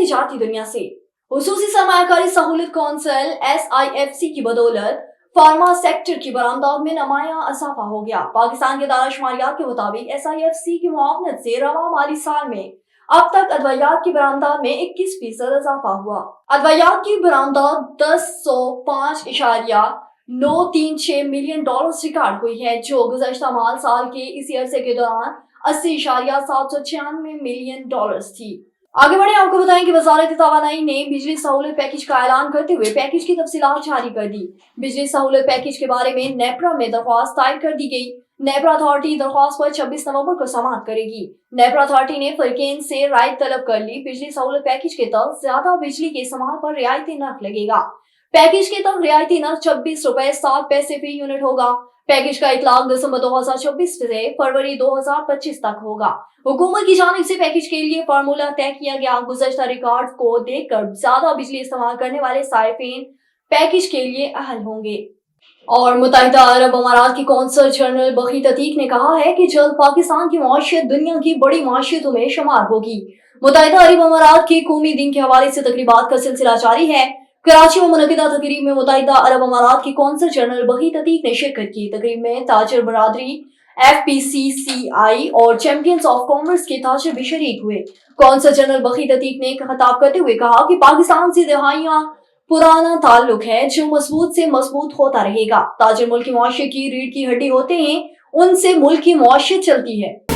जाती दुनिया से। खुसूसी सरमायाकारी सहूलत कौंसिल SIFC की बदौलत फार्मा सेक्टर की बरामदात में नुमाया इजाफा हो गया। पाकिस्तान के दानिशमारियात के मुताबिक SIFC की मुआवनत से रवा माली साल में अब तक अद्वियात की बरामदात में 21% इजाफा हुआ। अद्वियात की बरामदात 10,5.936 मिलियन डॉलर रिकॉर्ड हुई है, जो गुज़श्ता माल साल के इसी अरसे के दौरान 80.796 मिलियन डॉलर थी। आगे बढ़े, आपको बताएं कि वजारत तवानाई ने बिजली सहूलत पैकेज का ऐलान करते हुए पैकेज की तफसीलात जारी कर दी। बिजली सहूलत पैकेज के बारे में नेपरा में दरख्वास्त दायर कर दी गई। नेपरा अथॉरिटी दरख्वास्त पर 26 नवंबर को समाअत करेगी। नेपरा अथॉरिटी ने फरीकैन से राय तलब कर ली। बिजली सहूलत पैकेज के तहत ज्यादा बिजली के इस्तेमाल पर रियायती नर्ख लगेगा। पैकेज के तहत रियायती नर्ख 26 रुपए 7 पैसे फी यूनिट होगा। पैकेज का इतलाक दिसंबर 2024 से फरवरी 2025 तक होगा। हुकूमत की जानिब से पैकेज के लिए फार्मूला तय किया गया। गुज़श्ता रिकॉर्ड को देखकर ज्यादा बिजली इस्तेमाल करने वाले साइफिन पैकेज के लिए अहल होंगे। और मुत्तहिदा अरब अमारात की कौंसल जनरल बखीत अतीक ने कहा है कि जल्द पाकिस्तान की मईशत दुनिया की बड़ी मईशतों में शुमार होगी। मुत्तहिदा अरब अमारात के कौमी दिन के हवाले से तकरीबात का सिलसिला जारी है। कराची में मुनक़िदा तकरीब में मुत्तहिदा अरब अमारात की कौंसल जनरल बखीत अतीक ने शिरकत की। तकरीब में ताजर बरादरी, FPCCI और चैंपियंस ऑफ कॉमर्स के ताजर भी शरीक हुए। कौंसल जनरल बखीत अतीक ने खिताब करते हुए कहा कि पाकिस्तान से दहाइयां पुराना ताल्लुक है, जो मजबूत से मजबूत होता रहेगा। ताजर मुल्क की मईशत की रीढ़ की हड्डी होते हैं, उनसे मुल्क की मईशत चलती है।